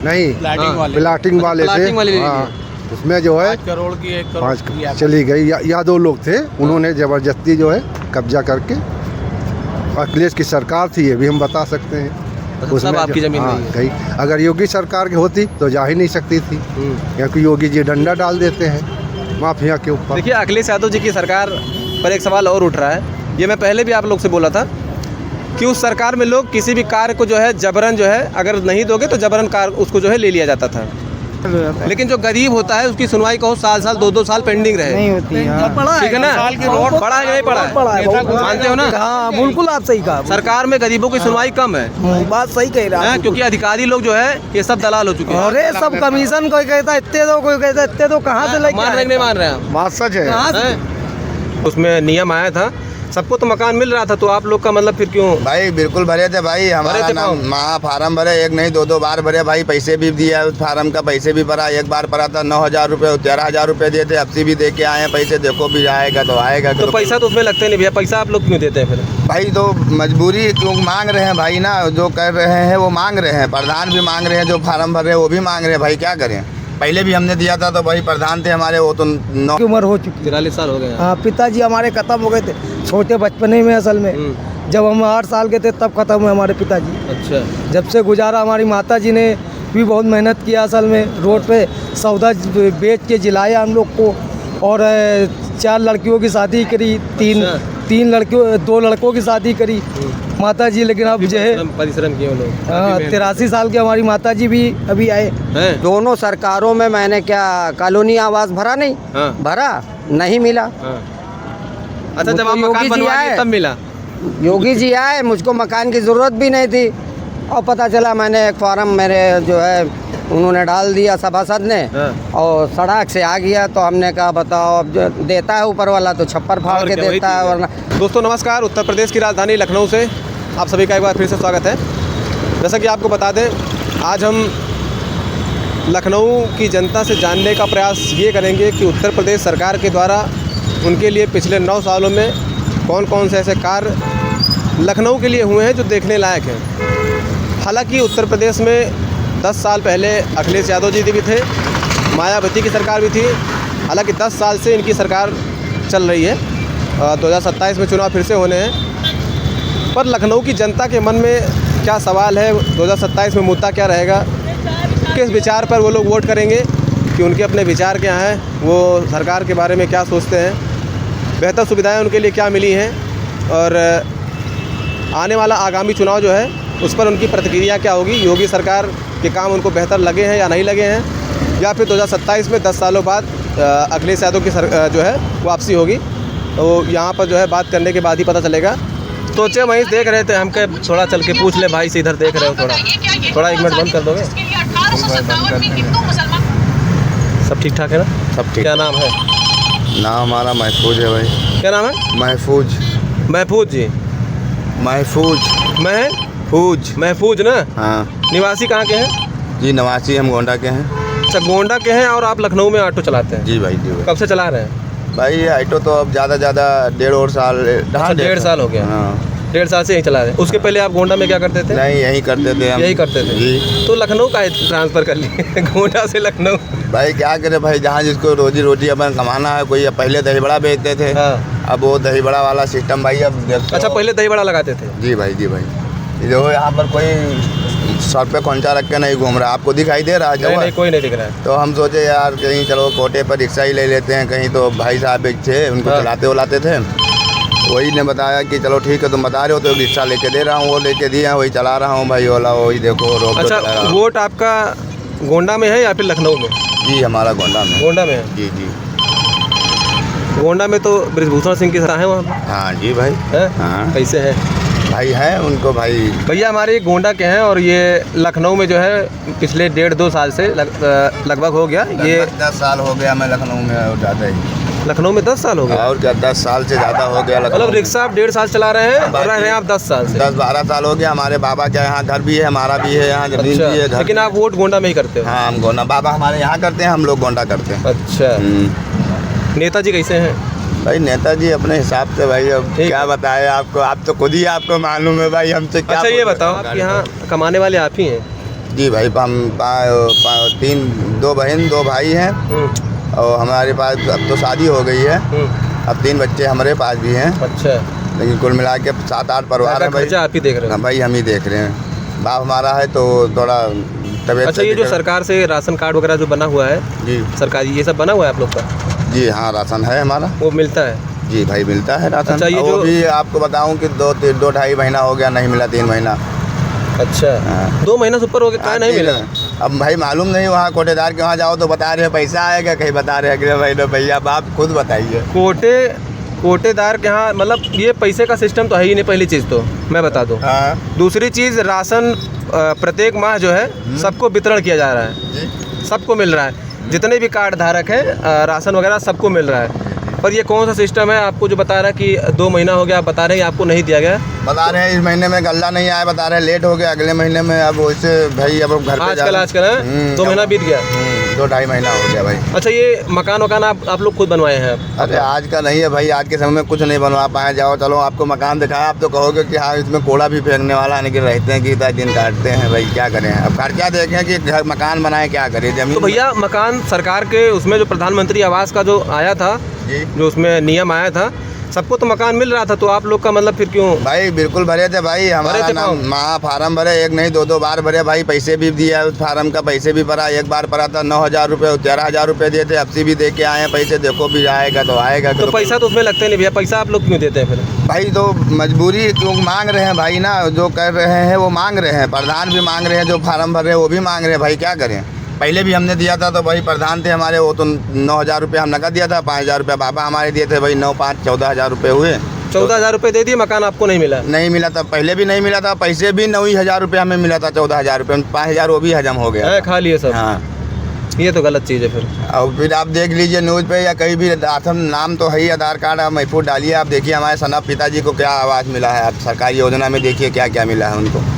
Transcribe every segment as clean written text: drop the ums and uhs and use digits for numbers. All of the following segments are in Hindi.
नहीं, प्लाटिंग वाले थे। हाँ, उसमें जो है 5 करोड़ की 1 करोड़ 5 चली गई। या 2 लोग थे, उन्होंने ज़बरदस्ती जो है कब्जा करके। अखिलेश की सरकार थी, ये भी हम बता सकते हैं। उसमें आपकी ज़मीन गई। अगर योगी सरकार की होती तो जा ही नहीं सकती थी, क्योंकि योगी जी डंडा डाल देते हैं माफिया के ऊपर। देखिए, अखिलेश यादव जी की सरकार पर एक सवाल और उठ रहा है। ये मैं पहले भी आप लोग से बोला था कि उस सरकार में लोग किसी भी कार्य को जो है जबरन जो है, अगर नहीं दोगे तो जबरन कार्य उसको जो है ले लिया जाता था। लेकिन जो गरीब होता है उसकी सुनवाई कहो साल 2 साल पेंडिंग रहे, नहीं होती है। ठीक है ना? पढ़ा है नहीं पढ़ा है, मानते हो ना? हाँ, बिल्कुल आप सही कहा। सरकार में गरीबों की सुनवाई कम है। बात सही कह रहा है, क्योंकि अधिकारी लोग जो है ये सब दलाल हो चुके हैं। अरे सब कमीशन, कोई कहता है इतने दो, कोई कहता है इतने दो। कहाँ से लेके मान रहे नहीं मान रहे हैं? बात सच है। उसमें नियम आया था, सबको तो मकान मिल रहा था, तो आप लोग का मतलब फिर क्यों? भाई बिल्कुल भरे थे भाई, हमारा नाम फार्म भरे, एक नहीं 2 बार भरे भाई। पैसे भी दिया, उस फार्म का पैसे भी भरा। एक बार भरा था 9,000 रुपये, 13,000 रुपये दिए थे। अब भी दे के आए हैं पैसे, देखो भी आएगा तो आएगा। तो पैसा तो उसमें लगते नहीं भैया, पैसा आप लोग क्यों देते हैं फिर? भाई तो मजबूरी लोग मांग रहे हैं भाई ना, जो कर रहे हैं वो मांग रहे हैं। प्रधान भी मांग रहे हैं, जो फार्म भर रहे हैं वो भी मांग रहे हैं भाई, क्या करें। पहले भी हमने दिया था तो भाई प्रधान थे हमारे, वो तो 9 की उम्र हो चुकी। 43 साल हो गए। हाँ, पिताजी हमारे खत्म हो गए थे छोटे बचपने में। असल में जब हम 8 साल के थे तब खत्म हुए हमारे पिताजी। अच्छा। जब से गुजारा, हमारी माता जी ने भी बहुत मेहनत किया। असल में रोड पे सौदा बेच के जिलाया हम लोग को, और 4 लड़कियों की शादी करी, 2 लड़कों की शादी करी माता जी। लेकिन अब जो है परिश्रम किए लोग। हाँ, 83 साल के हमारी माता जी भी अभी आए। दोनों सरकारों में मैंने क्या कॉलोनी आवास भरा नहीं? भरा नहीं मिला। अच्छा, जब आप मकान बनवाए तब मिला? योगी जी आए, मुझको मकान की ज़रूरत भी नहीं थी, और पता चला मैंने एक फॉर्म मेरे जो है उन्होंने डाल दिया सभासद ने, और सड़क से आ गया। तो हमने कहा बताओ, अब जो देता है ऊपर वाला तो छप्पर फाड़ के देता है, वरना। दोस्तों नमस्कार, उत्तर प्रदेश की राजधानी लखनऊ से आप सभी का एक बार फिर से स्वागत है। जैसा कि आपको बता दें, आज हम लखनऊ की जनता से जानने का प्रयास ये करेंगे कि उत्तर प्रदेश सरकार के द्वारा उनके लिए पिछले 9 सालों में कौन कौन से ऐसे कार्य लखनऊ के लिए हुए हैं जो देखने लायक हैं। हालांकि उत्तर प्रदेश में 10 साल पहले अखिलेश यादव जी भी थे, मायावती की सरकार भी थी। हालांकि 10 साल से इनकी सरकार चल रही है, 2027 में चुनाव फिर से होने हैं। पर लखनऊ की जनता के मन में क्या सवाल है, 2027 में मुद्दा क्या रहेगा, किस विचार पर वो लोग वोट करेंगे, कि उनके अपने विचार क्या हैं, वो सरकार के बारे में क्या सोचते हैं, बेहतर सुविधाएं उनके लिए क्या मिली हैं, और आने वाला आगामी चुनाव जो है उस पर उनकी प्रतिक्रिया क्या होगी। योगी सरकार के काम उनको बेहतर लगे हैं या नहीं लगे हैं, या फिर 2027 में 10 सालों बाद अखिलेश यादव की जो है वापसी होगी। तो यहाँ पर जो है बात करने के बाद ही पता चलेगा। सोचे वहीं देख रहे थे, हम कहे थोड़ा चल के पूछ ले भाई से, इधर देख रहे हो थोड़ा 1 मिनट बंद कर दोगे? सब ठीक ठाक है ना? सब ठीक। क्या नाम है? नाम हमारा महफूज है भाई। क्या नाम है? महफूज। महफूज जी? महफूज ना? हाँ। निवासी कहाँ के हैं? जी निवासी हम गोंडा के हैं। अच्छा, गोंडा के हैं, और आप लखनऊ में ऑटो चलाते हैं? जी भाई जी। कब से चला रहे हैं भाई ये ऑटो तो अब ज़्यादा 1.5 साल। अच्छा, 1.5 साल हो गया। हाँ, 1.5 साल से यहीं चला रहे हैं। उसके पहले आप गोंडा में क्या करते थे? नहीं यही करते थे हम। यही करते थे जी। तो लखनऊ का ट्रांसफ़र कर लिए गोंडा से लखनऊ? भाई क्या करे भाई, जहाँ जिसको रोजी रोटी अपन कमाना है। कोई पहले दही बड़ा बेचते थे, अब वो दही बड़ा वाला सिस्टम भाई अब देखते। अच्छा, पहले दही बड़ा लगाते थे? जी भाई जी भाई। देखो यहाँ पर कोई सर पे खोंचा रख के नहीं घूम रहा, आपको दिखाई दे रहा है? नहीं, कोई नहीं दिख रहा है। तो हम सोचे यार कहीं चलो कोटे पर रिक्शा ही ले लेते हैं कहीं। तो भाई साहब एक थे, उनको चलाते उलाते थे, वही ने बताया कि चलो ठीक है तुम बता रहे हो तो रिक्शा लेके दे रहा हूँ। वो लेके दिया, वही चला रहा हूँ भाई ओला, वही देखो रोड। अच्छा, वोट आपका गोंडा में है या फिर लखनऊ में? जी हमारा गोंडा में। गोंडा में है? जी जी। गोंडा में तो बृजभूषण सिंह की सराह है वहाँ पर? हाँ जी भाई। हाँ कैसे है भाई? है उनको भाई। भैया हमारे गोंडा के हैं, और ये लखनऊ में जो है पिछले 1.5-2 साल से लगभग हो गया। ये 10 साल हो गया मैं लखनऊ में, और ज़्यादा ही। लखनऊ में 10 साल हो गया? और क्या 10 साल से ज़्यादा हो गया। मतलब रिक्शा आप 1.5 साल चला रहे हैं, और रह रहे हैं आप 10 साल से? 10-12 साल हो गया। हमारे बाबा का यहाँ घर भी है, हमारा भी है यहाँ जमीन भी है, घर। लेकिन आप वोट गोंडा में ही करते हो? हाँ हम गोंडा, बाबा हमारे यहाँ करते हैं, हम लोग गोंडा करते हैं। अच्छा। नेताजी कैसे हैं भाई? नेताजी अपने हिसाब से भाई, अब क्या बताए आपको, आप तो खुद ही आपको मालूम है भाई, हमसे क्या। अच्छा ये बताओ, आप यहाँ कमाने वाले आप ही हैं? जी भाई, तीन, 2 बहन 2 भाई हैं और हमारे पास अब तो शादी हो गई है। अब 3 बच्चे हमारे पास भी हैं। अच्छा, लेकिन कुल मिला के 7-8 परिवार है भाई। खर्चा आप ही देख रहे हो? हाँ भाई, हम ही देख रहे हैं। बाप हमारा है तो थोड़ा तबीयत। अच्छा, ये जो सरकार से राशन कार्ड वगैरह जो बना हुआ है जी सरकारी, ये सब बना हुआ है आप लोग का? जी हाँ, राशन है हमारा। वो मिलता है? जी भाई, मिलता है राशन। अच्छा, ये वो जो भी आपको बताऊं कि 2-2.5 महीना हो गया नहीं मिला, 3 महीना। अच्छा, हाँ। 2 महीना से ऊपर हो गया, कहाँ नहीं मिला? अब भाई मालूम नहीं, वहाँ कोटेदार के वहाँ जाओ तो बता रहे हैं पैसा आएगा, कहीं बता रहे हैं अगले महीने। भैया अब आप खुद बताइए। कोटेदार के यहाँ मतलब ये पैसे का सिस्टम तो है ही नहीं, पहली चीज़ तो मैं बता दूँ। हाँ दूसरी चीज़, राशन प्रत्येक माह जो है सबको वितरण किया जा रहा है, जी। सबको मिल रहा है। जितने भी कार्ड धारक हैं राशन वगैरह सबको मिल रहा है। पर ये कौन सा सिस्टम है आपको जो बता रहा है कि 2 महीना हो गया, आप बता रहे हैं आपको नहीं दिया गया? बता रहे हैं इस महीने में गल्ला नहीं आया, बता रहे हैं लेट हो गया, अगले महीने में। अब वैसे भाई अब घर पे आजकल है 2 महीना बीत गया। 2-2.5 महीना हो गया भाई। अच्छा, ये मकान आप लोग खुद बनवाए हैं? अरे आज का नहीं है भाई, आज के समय में कुछ नहीं बनवा पाए। जाओ चलो आपको मकान दिखाया, आप तो कहोगे कि हाँ इसमें कूड़ा भी फेंकने वाला है, लेकिन रहते हैं कि इतना दिन काटते हैं भाई, क्या करें। अब खर्चा देखें कि घर मकान बनाए, क्या करें जमीन। तो भैया मकान सरकार के उसमें जो प्रधानमंत्री आवास का जो आया था, जो उसमें नियम आया था, सबको तो मकान मिल रहा था, तो आप लोग का मतलब फिर क्यों? भाई बिल्कुल भरे थे भाई, हमारा नाम फार्म भरे, 1 नहीं 2 बार भरे भाई। पैसे भी दिया, उस फार्म का पैसे भी भरा। एक बार भरा था 9,000 रुपये, 13,000 रुपये दिए थे। अब भी दे के आए हैं पैसे, देखो भी आएगा तो आएगा। तो पैसा तो उसमें लगता नहीं भैया, पैसा आप लोग क्यों देते हैं फिर? भाई तो मजबूरी लोग मांग रहे हैं भाई ना, जो कर रहे हैं वो मांग रहे हैं। प्रधान भी मांग रहे हैं, जो फार्म भर रहे हैं वो भी मांग रहे हैं भाई, क्या करें। पहले भी हमने दिया था तो भाई प्रधान थे हमारे, वो तो 9,000 रुपये हम नकद दिया था, 5,000 रुपये बाबा हमारे दिए थे भाई। 9, 5, 14,000 रुपये हुए। 14,000 रुपये दे दिए, मकान आपको नहीं मिला? नहीं मिला था, पहले भी नहीं मिला था। पैसे भी 9,000 रुपये हमें मिला था, 14,000 रुपये, 5,000 वो भी हजम हो गया। खा लिए सब? हाँ, ये तो गलत चीज़ है फिर। और फिर आप देख लीजिए न्यूज़ पे या कहीं भी, राशन नाम तो है ही, आधार कार्ड आप महफूज डालिए, आप देखिए हमारे सनब पिताजी को क्या आवाज़ मिला है। आप सरकारी योजना में देखिए क्या क्या मिला है उनको।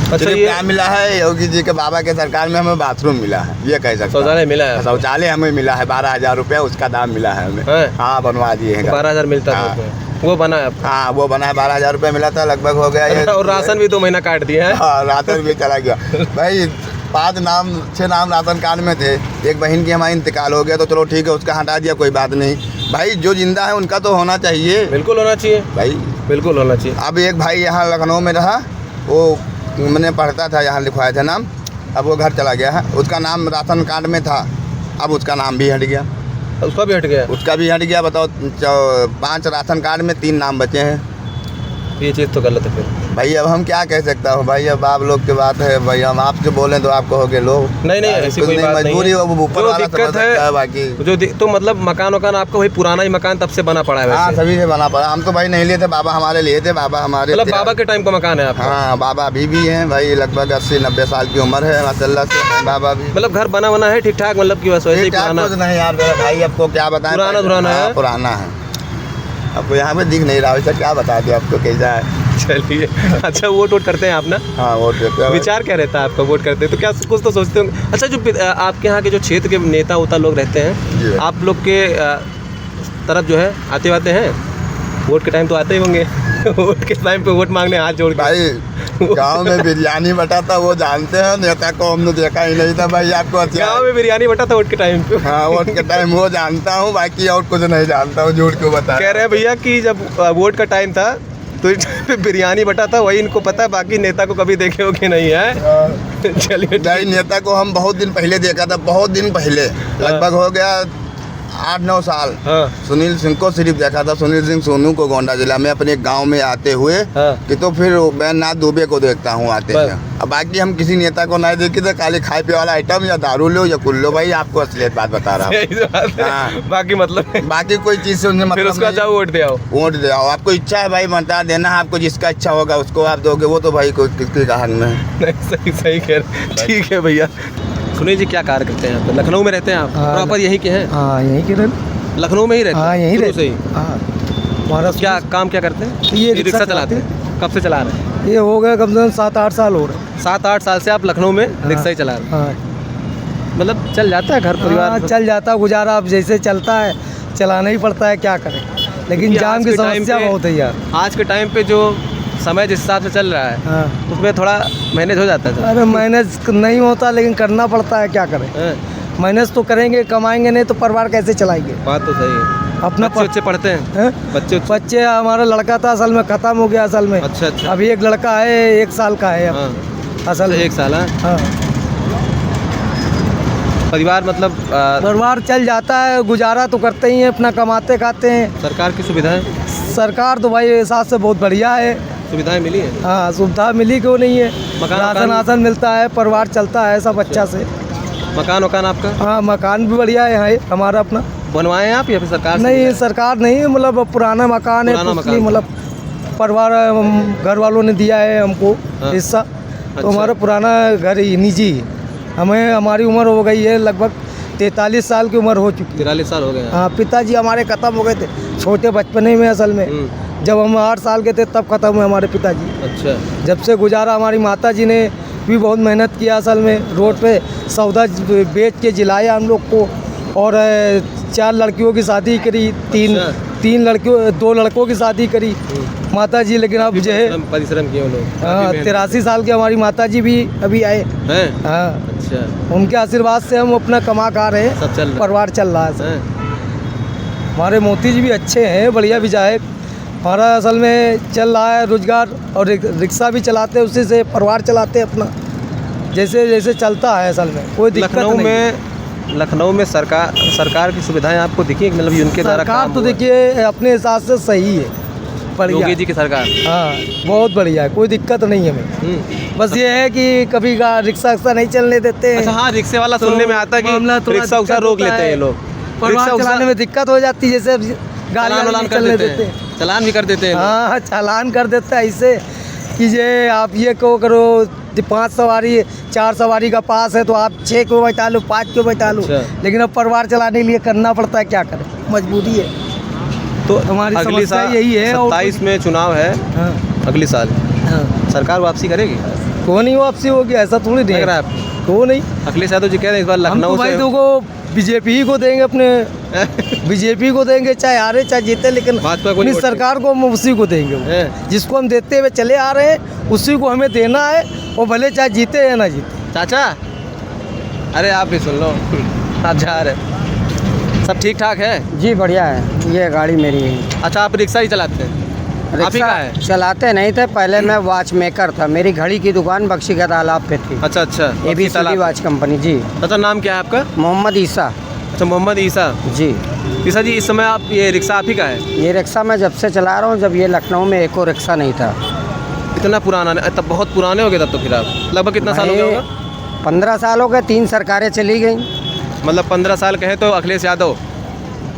अच्छा, ये क्या मिला है? योगी जी के बाबा के सरकार में हमें बाथरूम मिला है, ये कह सकते। शौचालय मिला है? शौचालय हमें मिला है, 12,000 रुपये उसका दाम मिला है हमें। हाँ, बनवा दिए हैं। 12,000 मिलता था? वो बना है? हाँ, वो बना है, 12,000 रुपये मिला था, लगभग हो गया ये। और राशन भी 2 महीना काट दिया है? हाँ, राशन भी चला गया भाई। 6 नाम राशन कार्ड में थे। एक बहन की हमारी इंतकाल हो गया, तो चलो ठीक है, उसका हटा दिया, कोई बात नहीं भाई। जो जिंदा है उनका तो होना चाहिए। बिल्कुल होना चाहिए भाई, बिल्कुल होना चाहिए। अब एक भाई यहाँ लखनऊ में रहा, वो मैंने पढ़ता था, यहाँ लिखवाया था नाम। अब वो घर चला गया है, उसका नाम राशन कार्ड में था, अब उसका नाम भी हट गया। उसका भी हट गया? उसका भी हट गया। बताओ, 5 राशन कार्ड में 3 नाम बचे हैं। ये चीज़ तो गलत है फिर भाई। अब हम क्या कह सकता हूँ भाई, अब आप लोग की बात है भाई, हम आपसे बोलें तो आप कहोगे लो। नहीं ऐसी कोई बात मजबूरी नहीं है। वो ऊपर वाला दिक्कत है बाकी जो तो मतलब मकान आपका वही पुराना ही मकान तब से बना पड़ा है? हाँ, सभी से बना पड़ा। हम तो भाई नहीं लिए थे, बाबा हमारे लिए थे। बाबा हमारे मतलब बाबा के टाइम का मकान है आपका? हाँ, बाबा अभी भी हैं भाई, लगभग 80-90 साल की उम्र है माशाल्लाह से बाबा भी। मतलब घर बना है ठीक ठाक, मतलब कि वैसे ही पुराना? नहीं यार मेरा भाई, आपको क्या बताएं, पुराना है? पुराना है। आपको यहाँ पे दिख नहीं रहा वैसे, क्या बता दें आपको कैसा है। चलिए, अच्छा वोट करते हैं आप ना? हाँ, वोट देते हैं। विचार क्या रहता है आपका वोट करते हैं तो? क्या कुछ तो सोचते होंगे? अच्छा, जो आपके यहाँ के जो क्षेत्र के नेता उता लोग रहते हैं, आप लोग के तरफ जो है आते वाते हैं? वोट के टाइम तो आते ही होंगे। वोट के टाइम पे वोट मांगने हाथ जोड़ के भाई, गांव में बिरयानी बटा था वो जानते हैं, नेता को हमने देखा ही नहीं था भाई। आपको गांव में बिरयानी बटा था वोट के टाइम पे? हाँ, वोट के टाइम वो जानता हूँ, बाकी और कुछ नहीं जानता हूँ। झूठ क्यों बता? कह रहे हैं भैया कि जब वोट का टाइम था तो बिरयानी बटा था, वही इनको पता है, बाकी नेता को कभी देखे हो कि नहीं है। चलिए, भाई नेता को हम बहुत दिन पहले देखा था, बहुत दिन पहले, लगभग हो गया 8-9 साल। हाँ। सुनील सिंह को सिर्फ देखा था, सुनील सिंह सोनू को गोंडा जिला में अपने गांव में आते हुए। हाँ। कि तो फिर बैजनाथ दुबे को देखता हूँ आते हैं। अब बाकी हम किसी नेता को नहीं देखी तो खाली खाए पिए वाला आइटम, या दारू लो या कुल लो भाई, आपको असलियत बात बता रहा हूँ। हाँ। बाकी मतलब बाकी कोई चीज़ से उन्हें फिर मतलब उसका जाओ वोट दे आओ। वोट दे आओ, आपको इच्छा है भाई मतदान देना है, आपको जिसका इच्छा होगा उसको आप दोगे, वो तो भाई कोई किसकी कहानी में है। सही कह रहे। ठीक है भैया। सुनील जी, क्या कार्य करते हैं आप? लखनऊ में रहते हैं आप? प्रॉपर यहीं के हैं? हाँ, यहीं के रहते। लखनऊ में ही रहते हैं? हाँ, यहीं रहते हैं। हाँ, हमारा क्या काम क्या करते हैं? ये रिक्शा चलाते हैं? कब से चला रहे हैं? ये हो गया कम से कम 7-8 साल हो रहे। 7-8 साल से आप लखनऊ में रिक्शा ही चला रहे हैं? हाँ। मतलब चल जाता है घर परिवार? हाँ, चल जाता है, गुजारा अब जैसे चलता है, चलाना ही पड़ता है, क्या करें। लेकिन जाम की समस्या बहुत है यार। आज के टाइम पे जो समय जिस हिसाब से चल रहा है हाँ। उसमें थोड़ा मैनेज हो जाता है। अरे मैनेज नहीं होता, लेकिन करना पड़ता है, क्या करें। हैं? मैनेज तो करेंगे, कमाएंगे नहीं तो परिवार कैसे चलाएंगे। बात तो सही है। अपना बच्चे पढ़ते हैं? हैं? बच्चे हमारा लड़का था, असल में ख़त्म हो गया असल में। अच्छा अच्छा। अभी एक लड़का है, 1 साल का है अब। हाँ। असल में 1 साल है। हाँ। परिवार मतलब परिवार चल जाता है, गुजारा तो करते ही हैं, अपना कमाते खाते हैं। सरकार की सुविधाएं सरकार तो भाई हिसाब से बहुत बढ़िया है। सुविधाएं मिली है? हाँ, सुविधा मिली क्यों नहीं है। राशन आसन मिलता है, परिवार चलता है सब अच्छा से। मकान वकान आपका? हाँ, मकान भी बढ़िया है हमारा अपना। बनवाए हैं आप या फिर सरकार से नहीं, मिला है? सरकार नहीं, मतलब पुराना मकान है, पुराना इसलिए मकान। मतलब परिवार घर वालों ने दिया है हमको हाँ। हिस्सा। अच्छा। तो हमारा पुराना घर ही निजी है। हमारी उम्र हो गई है, लगभग 43 साल की उम्र हो चुकी है। 43 साल हो गए हैं। हाँ, पिताजी हमारे ख़त्म हो गए थे छोटे बचपने में असल में। जब हम 8 साल के थे तब ख़त्म हुए हमारे पिताजी। अच्छा। जब से गुजारा, हमारी माता जी ने भी बहुत मेहनत किया असल में। रोड पे सौदा बेच के जिलाया हम लोग को, और 4 लड़कियों की शादी करी, 2 लड़कों की शादी करी माता जी। लेकिन अब जो है परिश्रम किए वो लोग। हाँ, 83 साल की हमारी माता जी भी अभी आए हैं? हाँ। अच्छा। उनके आशीर्वाद से हम अपना कमा खा रहे हैं, सब चल रहा है। परिवार चल रहा है सब। हैं? हमारे मोदी जी भी अच्छे हैं, बढ़िया विधायक। हमारा असल में चल रहा है रोजगार, और रिक्शा भी चलाते हैं, उसी से परिवार चलाते हैं अपना, जैसे जैसे चलता है असल में, कोई दिक्कत नहीं। लखनऊ में सरकार की सुविधाएं आपको दिखी, मतलब उनके द्वारा सरकार काम तो हुआ है? देखिए अपने हिसाब से सही है, बढ़िया। योगी जी की सरकार। हाँ, बहुत बढ़िया है, कोई दिक्कत नहीं है हमें। बस ये है कि कभी का रिक्शा नहीं चलने देते हैं। अच्छा हाँ, रिक्शे वाला सुनने में आता है मामला कि थोड़ा रिक्शा उक्सा दिक्कत रोक होता लेते हैं है। ये लोग। परिवार रिक्शा चलाने में दिक्कत हो जाती है, जैसे गाड़ी चालान कर चलने देते हैं, चालान भी कर देते हैं। हाँ, चालान कर देता है ऐसे कि ये आप ये करो 5 सवारी 4 सवारी का पास है तो आप 6 को बैठा लो, 5 को बैठा लो। अच्छा। लेकिन अब परिवार चलाने के लिए करना पड़ता है, क्या करें, मजबूरी है। तो हमारी अगली समस्या साल यही है। 27 में चुनाव है, हाँ, अगली साल हाँ। सरकार वापसी करेगी? क्यों नहीं वापसी होगी, ऐसा थोड़ी नहीं लग रहा है। है आपको? क्यों नहीं, अखिलेश यादव जी कह रहे हैं इस बार हम लखनऊ तो भाई से देखो बीजेपी ही को देंगे, अपने बीजेपी को देंगे, चाहे हारे चाहे जीते, लेकिन भाजपा को अपनी नहीं वोट सरकार को हम उसी को देंगे। हैं? जिसको हम देते हुए चले आ रहे हैं उसी को हमें देना है, और भले चाहे जीते या ना जीते। चाचा, अरे आप भी सुन लो, आप जा रहे, सब ठीक ठाक है? जी बढ़िया है, ये गाड़ी मेरी है। अच्छा, आप रिक्शा ही चलाते हैं? आप ही रिक्शा का है? चलाते नहीं थे, पहले मैं वॉच मेकर था। मेरी घड़ी की दुकान बख्शी का तालाब पे थी। अच्छा अच्छा। ABCD watch company. जी। अच्छा, नाम क्या है आपका? मोहम्मद ईसा। अच्छा, मोहम्मद ईसा। जी। ईसा जी, इस समय आप ये रिक्शा आप ही का है? ये रिक्शा मैं जब से चला रहा हूँ, जब ये लखनऊ में एको रिक्शा नहीं था। इतना पुराना नहीं, तब बहुत पुराने हो गए तब तो। फिर आप लगभग कितना साल हो गया होगा? 15 साल हो गए, 3 सरकारें चली गई। मतलब 15 साल कहे तो अखिलेश यादव,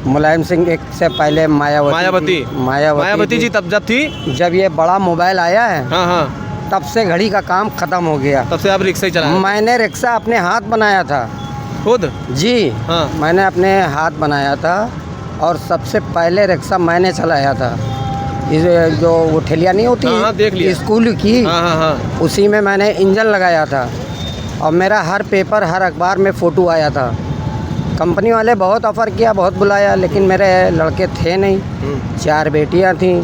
मुलायम सिंह एक से पहले मायावती जी तब जब थी, जब ये बड़ा मोबाइल आया है हाँ हाँ, तब से घड़ी का काम खत्म हो गया। तब से आप रिक्शा ही चला रहे हैं? मैंने रिक्शा अपने हाथ बनाया था खुद? जी। हाँ। मैंने अपने हाथ बनाया था, और सबसे पहले रिक्शा मैंने चलाया था। ये जो वो ठेलिया नहीं होती, हाँ, देख लिया। स्कूल की, हाँ हाँ हाँ। उसी में मैंने इंजन लगाया था, और मेरा हर पेपर हर अखबार में फ़ोटो आया था। कंपनी वाले बहुत ऑफ़र किया, बहुत बुलाया, लेकिन मेरे लड़के थे नहीं, 4 बेटियां थीं,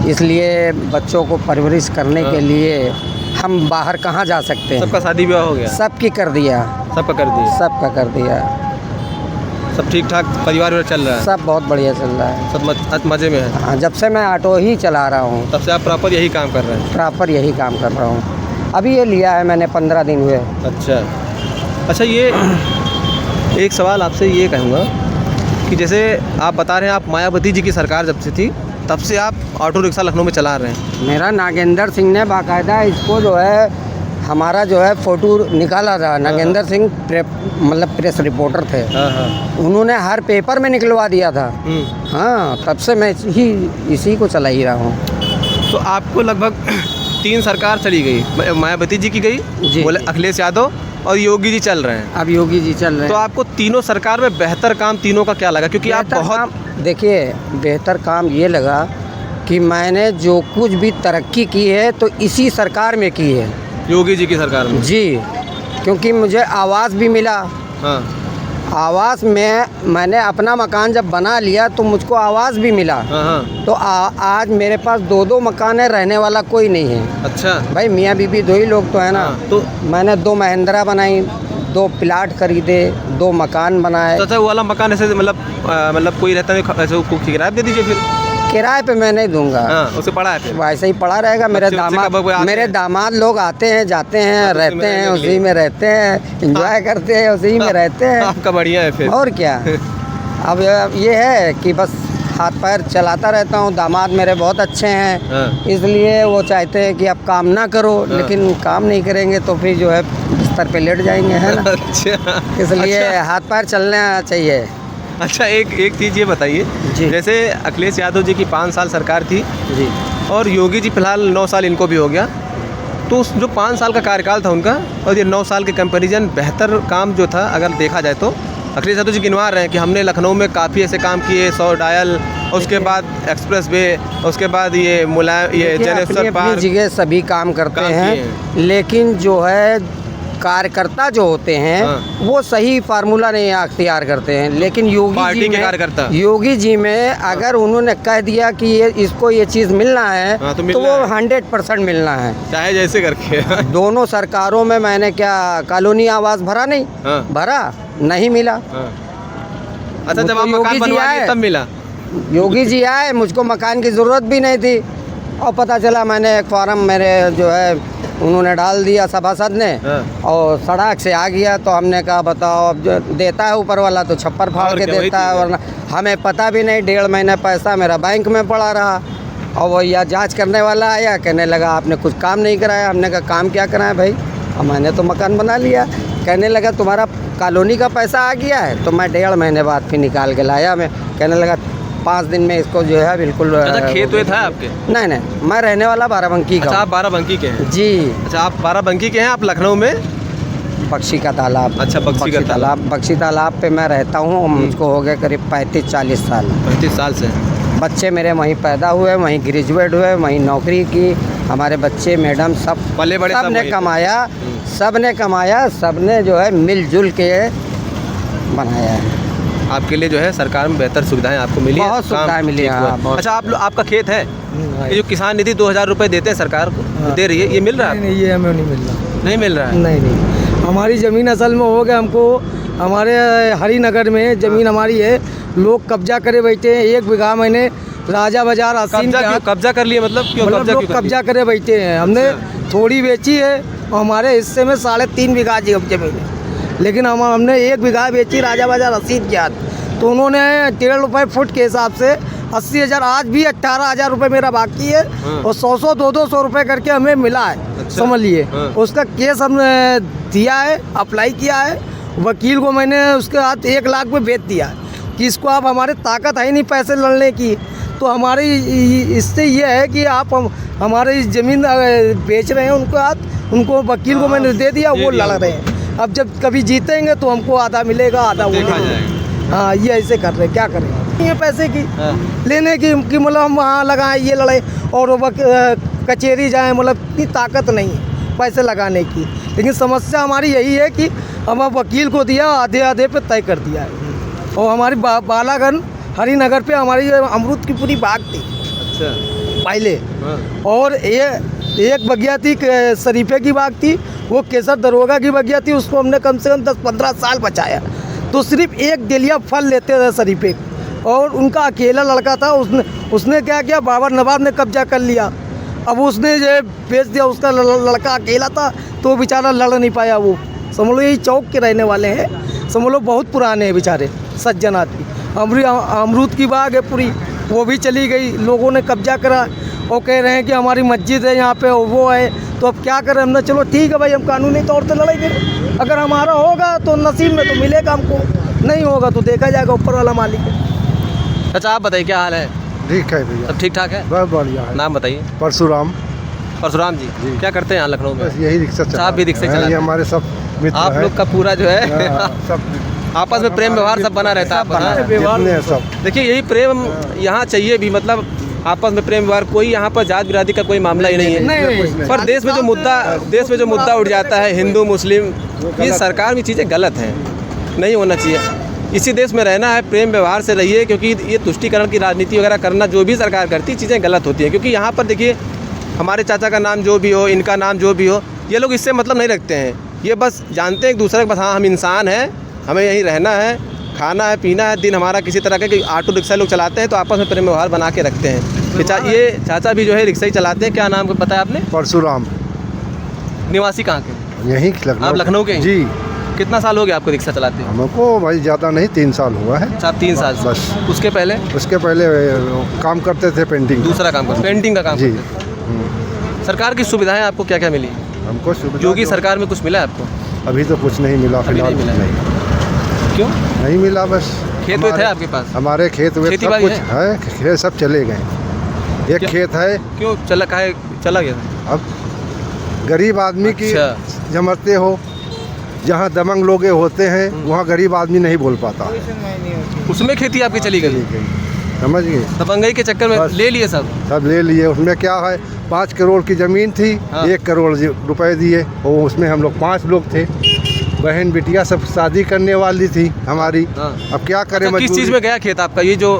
इसलिए बच्चों को परवरिश करने के लिए हम बाहर कहाँ जा सकते हैं। सबका शादी ब्याह हो गया? सबकी कर दिया। सबका कर दिया? सबका कर दिया। सब ठीक ठाक परिवार चल रहा है? सब बहुत बढ़िया चल रहा है, सब मज़े में है? हाँ, जब से मैं ऑटो ही चला रहा हूँ तब से आप प्रॉपर यही काम कर रहे हैं? प्रॉपर यही काम कर रहा हूँ। अभी ये लिया है मैंने, 15 दिन हुए। अच्छा अच्छा। ये एक सवाल आपसे ये कहूँगा कि जैसे आप बता रहे हैं, आप मायावती जी की सरकार जब से थी तब से आप ऑटो रिक्शा लखनऊ में चला रहे हैं? मेरा नागेंद्र सिंह ने बाकायदा इसको जो है, हमारा जो है फ़ोटो निकाला था। नागेंद्र सिंह मतलब प्रेस रिपोर्टर थे। हाँ हाँ। उन्होंने हर पेपर में निकलवा दिया था। हाँ, तब से मैं इसी को चला ही रहा हूँ। तो आपको लगभग 3 सरकार चली गई, मायावती जी की गई, जी। बोले अखिलेश यादव और योगी जी चल रहे हैं। अब योगी जी चल रहे तो हैं। आपको तीनों सरकार में बेहतर काम तीनों का क्या लगा? क्योंकि आप बहुत देखिए, बेहतर काम ये लगा कि मैंने जो कुछ भी तरक्की की है तो इसी सरकार में की है, योगी जी की सरकार में। जी। क्योंकि मुझे आवास भी मिला, हाँ। आवास में मैंने अपना मकान जब बना लिया तो मुझको आवास भी मिला। हाँ। तो आज मेरे पास 2 मकान है, रहने वाला कोई नहीं है। अच्छा भाई मियाँ बीबी 2 ही लोग तो है ना। हाँ, तो मैंने 2 महिंद्रा बनाई, 2 प्लाट खरीदे, 2 मकान बनाए। अच्छा वो वाला मकान ऐसे मतलब कोई रहता है ऐसे उसको किराए पे दे दीजिए फिर। किराए पे मैं नहीं दूंगा। हाँ, उसे पड़ा है फिर। वैसे ही पड़ा रहेगा। मेरे दामाद लोग आते हैं जाते हैं, रहते हैं उसी में रहते हैं, एंजॉय करते हैं उसी में रहते हैं। आपका बढ़िया है फिर। और क्या। अब ये है कि बस हाथ पैर चलाता रहता हूँ। दामाद मेरे बहुत अच्छे हैं, इसलिए वो चाहते हैं कि अब काम ना करो, लेकिन काम नहीं करेंगे तो फिर जो है बिस्तर पे लेट जाएंगे, है ना। अच्छा इसलिए हाथ पैर चलना चाहिए। अच्छा एक चीज़ ये बताइए, जी। जैसे अखिलेश यादव जी की 5 साल सरकार थी जी। और योगी जी फिलहाल 9 साल इनको भी हो गया, तो उस जो 5 साल का कार्यकाल था उनका और ये 9 साल के कंपैरिजन बेहतर काम जो था अगर देखा जाए तो अखिलेश यादव जी गिनवा रहे हैं कि हमने लखनऊ में काफ़ी ऐसे काम किए, 100 डायल, उसके बाद एक्सप्रेस वे, उसके बाद ये जनेश्वर अपनी पार्क। जगह सभी काम करते काम हैं, लेकिन जो है कार्यकर्ता जो होते हैं वो सही फार्मूला नहीं अख्तियार करते हैं। लेकिन योगी जी में अगर उन्होंने कह दिया कि ये इसको ये चीज़ मिलना है तो वो 100% मिलना है, चाहे जैसे करके। दोनों सरकारों में मैंने क्या कॉलोनी आवास भरा नहीं? भरा नहीं मिला। अच्छा जब आप मकान बनवा लिए तब मिला? योगी जी आए, मुझको मकान की ज़रूरत भी नहीं थी और पता चला मैंने एक फॉर्म मेरे जो है उन्होंने डाल दिया सभासद ने और सड़क से आ गया। तो हमने कहा बताओ, अब जो देता है ऊपर वाला तो छप्पर फाड़ के देता है, वरना हमें पता भी नहीं। 1.5 महीने पैसा मेरा बैंक में पड़ा रहा और वो यह जांच करने वाला आया, कहने लगा आपने कुछ काम नहीं कराया। हमने कहा काम क्या कराया भाई, और मैंने तो मकान बना लिया। कहने लगा तुम्हारा कॉलोनी का पैसा आ गया है। तो मैं 1.5 महीने बाद फिर निकाल के लाया। मैं कहने लगा 5 दिन में इसको जो है बिल्कुल। अच्छा खेत था आपके? नहीं, मैं रहने वाला बाराबंकी का। अच्छा आप बाराबंकी के हैं? जी। अच्छा आप बाराबंकी के हैं, आप लखनऊ में बख्शी का तालाब। अच्छा बख्शी का तालाब। बख्शी तालाब पे मैं रहता हूँ। मुझको हो गए करीब 35-40 साल। 35 साल से बच्चे मेरे वहीं पैदा हुए, वहीं ग्रेजुएट हुए, वहीं नौकरी की। हमारे बच्चे मैडम सब पले बड़े सब ने कमाया, सब ने जो है मिलजुल के बनाया है। आपके लिए जो है सरकार में बेहतर सुविधाएं आपको मिली है? बहुत सुविधाएं मिली हैं। अच्छा आपका खेत है, ये जो किसान निधि 2000 रुपये देते हैं सरकार को, दे रही है, ये मिल रहा है? नहीं, ये हमें नहीं मिल रहा। नहीं मिल रहा है? नहीं। हमारी ज़मीन असल में हो गया, हमको हमारे हरिनगर में ज़मीन हमारी है, लोग कब्जा करे बैठे हैं। 1 बीघा मैंने राजा बाजार कब्जा कर लिए? मतलब क्यों कब्जा करे बैठे हैं? हमने थोड़ी बेची है और हमारे हिस्से में 3.5 बीघा ज़मीन है, लेकिन हमने 1 बीघा बेची राजा बाजार रसीद किया तो उन्होंने 1.5 रुपये फुट के हिसाब से 80,000, आज भी 18,000 रुपये मेरा बाकी है और 100 200 रुपये करके हमें मिला है। अच्छा। समझ लिए। उसका केस हमने दिया है, अप्लाई किया है, वकील को मैंने उसके हाथ 1 लाख में बेच दिया कि इसको आप, हमारे ताकत है नहीं पैसे लड़ने की, तो हमारी इससे ये है कि आप हमारी ज़मीन बेच रहे हैं उनको हाथ, उनको वकील को मैंने दे दिया, वो लड़ रहे हैं। अब जब कभी जीतेंगे तो हमको आधा मिलेगा, आधा वो मिलेगा। हाँ ये ऐसे कर रहे, क्या करें? ये पैसे की लेने की मतलब हम वहाँ लगाएं, ये लड़ाई और कचहरी जाएं, मतलब इतनी ताकत नहीं है पैसे लगाने की। लेकिन समस्या हमारी यही है कि हम वकील को दिया, आधे पे तय कर दिया है। और हमारी बालागंज हरिनगर पे हमारी अमरूद की पूरी बाग थी। अच्छा पहले। और एक बगिया थी शरीफे की बाग थी, वो केसर दरोगा की बगिया थी, उसको हमने कम से कम 10-15 साल बचाया। तो सिर्फ 1 डेलिया फल लेते थे शरीफे, और उनका अकेला लड़का था, उसने क्या किया, बाबर नवाब ने कब्जा कर लिया। अब उसने जो बेच दिया, उसका लड़का अकेला था तो बेचारा लड़ नहीं पाया। वो समझ लो यही चौक के रहने वाले हैं, समझ लो बहुत पुराने हैं बेचारे, सज्जन आदमी। अमरूद की बाग है पूरी, वो भी चली गई, लोगों ने कब्जा करा और कह रहे हैं कि हमारी मस्जिद है यहाँ पे, वो है। तो अब क्या करें हमने, चलो ठीक है भाई, हम कानूनी तौर से लड़ेंगे। अगर हमारा होगा तो नसीब में तो मिलेगा हमको, नहीं होगा तो देखा जाएगा, ऊपर वाला मालिक है। अच्छा आप बताइए क्या हाल है? ठीक है भैया, सब ठीक ठाक है? बहुत बढ़िया है। नाम बताइए। परशुराम जी क्या करते हैं यहाँ लखनऊ में? बस यही रिक्शा चला, आप भी रिक्शा चलाते हैं? ये हमारे सब मित्र आप लोग का पूरा जो है सब आपस में प्रेम व्यवहार सब बना रहता है? देखिए यही प्रेम यहाँ चाहिए भी, मतलब आपस में प्रेम व्यवहार, कोई यहाँ पर जात बिरादरी का कोई मामला ही नहीं है। पर देश में जो मुद्दा उठ जाता है हिंदू मुस्लिम, ये सरकार में चीज़ें गलत हैं, नहीं होना चाहिए। इसी देश में रहना है, प्रेम व्यवहार से रहिए, क्योंकि ये तुष्टीकरण की राजनीति वगैरह करना जो भी सरकार करती चीज़ें गलत होती हैं। क्योंकि यहाँ पर देखिए हमारे चाचा का नाम जो भी हो, इनका नाम जो भी हो, ये लोग इससे मतलब नहीं रखते हैं। ये बस जानते हैं एक दूसरे को, बस हाँ हम इंसान हैं, हमें यहीं रहना है, खाना है, पीना है। दिन हमारा किसी तरह के ऑटो रिक्शा लोग चलाते हैं तो आपस में प्रेम व्यवहार बना के रखते हैं। ये चाचा भी जो है रिक्शा ही चलाते हैं। क्या नाम पता है आपने? परशुराम। निवासी कहाँ के? यहीं लखनऊ। आप लखनऊ के? जी। कितना साल हो गया आपको रिक्शा चलाते हैं? हमको भाई ज़्यादा नहीं, 3 साल हुआ है। आप 3 साल से? बस। उसके पहले काम करते थे पेंटिंग। दूसरा काम करते, पेंटिंग का काम जी। करते। सरकार की सुविधाएं आपको क्या क्या मिली? हमको योगी सरकार में कुछ मिला है आपको? अभी तो कुछ नहीं मिला फिलहाल। नहीं मिला। क्यों नहीं मिला, बस खेत वेत है आपके पास? हमारे खेत वेत खेती सब बाड़ी कुछ है, खेत सब चले गए। एक खेत है। क्यों चला गया? अब गरीब आदमी की अच्छा। जमरते हो, जहाँ दबंग लोग होते हैं वहाँ गरीब आदमी नहीं बोल पाता। उसमें खेती आपकी चली गई? समझ गए? दबंगई के चक्कर में बस। ले लिए सब ले लिए। उसमें क्या है, 5 करोड़ की ज़मीन थी। हाँ। 1 करोड़ रुपए दिए, और उसमें हम लोग 5 लोग थे। बहन बिटिया सब शादी करने वाली थी हमारी। हाँ। अब क्या करें? अच्छा, किस चीज़ में गया खेत आपका? ये जो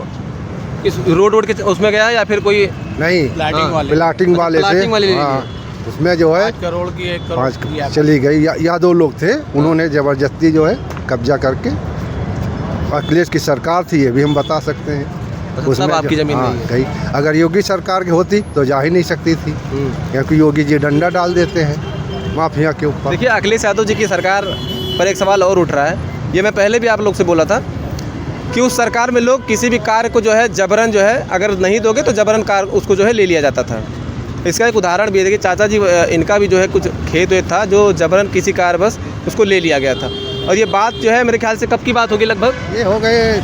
इस रोड के उसमें गया या फिर कोई? नहीं, प्लाटिंग वाले प्लाटिंग वाले ले हाँ, उसमें जो है 5 करोड़ की 1 करोड़ 5 चली गई। यादव लोग थे, उन्होंने ज़बरदस्ती जो है कब्जा करके। अखिलेश की सरकार थी, ये भी हम बता सकते हैं। सब आपकी ज़मीन हाँ, नहीं है। गई। अगर योगी सरकार की होती तो जा ही नहीं सकती थी, क्योंकि योगी जी डंडा डाल देते हैं माफिया के ऊपर। देखिए अखिलेश यादव जी की सरकार पर एक सवाल और उठ रहा है। ये मैं पहले भी आप लोग से बोला था कि उस सरकार में लोग किसी भी कार्य को जो है जबरन जो है अगर नहीं दोगे तो जबरन कार्य उसको जो है ले लिया जाता था। इसका एक उदाहरण भी है। देखिए चाचा जी इनका भी जो है कुछ खेत वेत था जो जबरन किसी कार बस उसको ले लिया गया था। और ये बात जो है मेरे ख्याल से कब की बात होगी? लगभग ये हो गए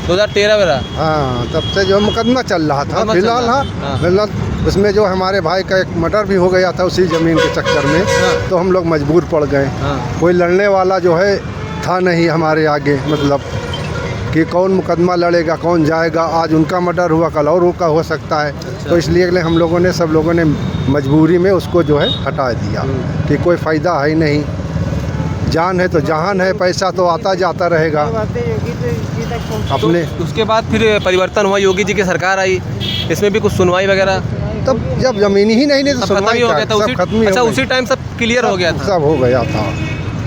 2013 वगैरह। हाँ, तब से जो मुकदमा चल रहा था मुकदमा फिलहाल। चल रहा। हाँ, फिलहाल उसमें जो हमारे भाई का एक मर्डर भी हो गया था उसी ज़मीन के चक्कर में। हाँ। तो हम लोग मजबूर पड़ गए। हाँ। कोई लड़ने वाला जो है था नहीं हमारे आगे, मतलब कि कौन मुकदमा लड़ेगा, कौन जाएगा। आज उनका मर्डर हुआ, कल और का हो सकता है। तो इसलिए हम लोगों ने सब लोगों ने मजबूरी में उसको जो है हटा दिया कि कोई फ़ायदा है ही नहीं। जान है तो जहान है, पैसा तो आता जाता रहेगा अपने। तो उसके बाद फिर परिवर्तन हुआ, योगी जी की सरकार आई, इसमें भी कुछ सुनवाई वगैरह तब जब ज़मीन ही नहीं तो सब खत्म सुनवाई ही हो क्या? गया था? सब खत्म ही अच्छा हो गई। उसी टाइम सब क्लियर हो गया था? सब हो गया था।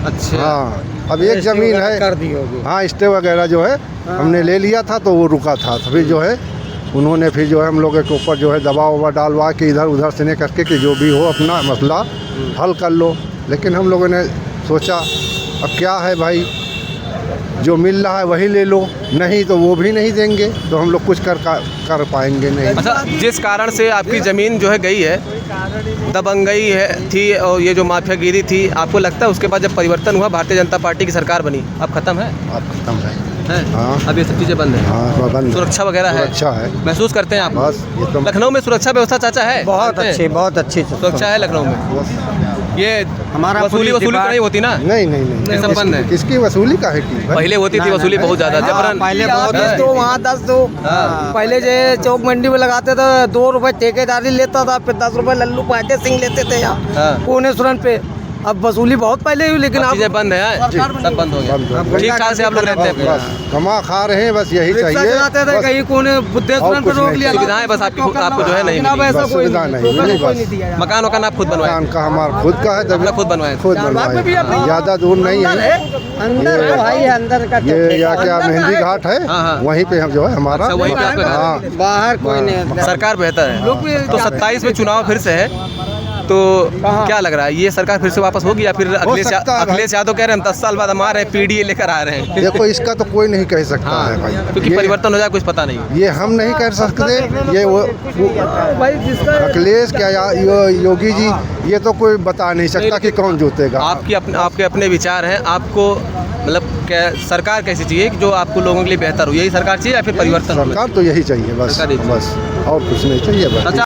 अच्छा। हाँ, अब एक ज़मीन है कर दी होगी। हाँ, स्टे वगैरह जो है हमने ले लिया था तो वो रुका था। फिर जो है उन्होंने फिर जो है हम लोगों के ऊपर जो है दबाव वबाव डालवा के इधर उधर से नहीं करके कि जो भी हो अपना मसला हल कर लो। लेकिन हम लोगों ने सोचा अब क्या है भाई, जो मिल रहा है वही ले लो, नहीं तो वो भी नहीं देंगे तो हम लोग कुछ कर पाएंगे नहीं। अच्छा, जिस कारण से आपकी ज़मीन जो है गई है, दबंगई है थी और ये जो माफियागिरी थी, आपको लगता है उसके बाद जब परिवर्तन हुआ भारतीय जनता पार्टी की सरकार बनी, अब खत्म है? अब खत्म है। हाँ। अब ये सब चीज़ें बंद है? हाँ, बंद। सुरक्षा वगैरह है? सुरक्षा है। महसूस करते हैं आप? बस ये तो लखनऊ में सुरक्षा व्यवस्था चाचा है? बहुत जानते हैं? अच्छी, बहुत अच्छी सुरक्षा है लखनऊ में? ये हमारा वसूली पुलिस तो नहीं होती ना? नहीं। सब बंद है? किसकी वसूली का है की? पहले होती थी वसूली बहुत ज़्यादा, जबरन। पहले बहुत 10 दो वहाँ 10 दो। पहले जो चौक मंडी में लगाते थे 2 रुपए ठेकेदारी लेता था, फिर 10 रुपए लल्लू पाटे सिंह लेते थे यहाँ हाँ। कोनेश्वरन पे। अब वसूली बहुत पहले हुई, लेकिन अब अब चीज़ें बंद है, सब बंद हो गया। ठीक ठाक से आप लोग रहते हैं? बस कमा खा रहे हैं, बस यही रिक्शा चाहिए। चलाते थे, बस कहीं कोने बुद्धेश्वरन पे कुछ रोक नहीं लिया। सुविधाएं बस आपको जो है नहीं लेकिन अब मिली। ऐसा बस कोई सुविधा नहीं मिली, कोई बस। नहीं दिया। मकान वकान आप खुद बनवाए? मकान का हमारा खुद का है, अपना खुद बनवाए? खुद बाग में भी बनवाए। अपनी- ज़्यादा दूर नहीं है, अंदर तो भाई अंदर का ये या क्या मेहंदी घाट है, हाँ, हाँ। वहीं पे हम जो है हमारा। अच्छा, वहीं पे आपका घर है? हाँ, बाहर कोई नहीं। सरकार बेहतर है। लोग भी- तो 27 में चुनाव फिर से है, तो क्या लग रहा है ये सरकार फिर से वापस होगी या फिर सकता है अखिलेश यादव कह रहे हैं हम 10 साल बाद हम आ रहे हैं, पीडीए लेकर आ रहे हैं? देखो इसका तो कोई नहीं कह सकता है भाई, क्योंकि ये- परिवर्तन हो जाए कुछ पता नहीं। ये हम नहीं कर सकते। ये वो भाई जिसका अखिलेश क्या योगी जी, ये तो कोई बता नहीं सकता कि कौन जीतेगा। आपके अपने विचार हैं, आपको मतलब सरकार कैसी चाहिए कि जो आपको लोगों के लिए बेहतर हो? यही सरकार चाहिए या फिर परिवर्तन? सरकार तो यही चाहिए बस, सरकार यही चाहिए। बस और कुछ नहीं चाहिए बस। अच्छा।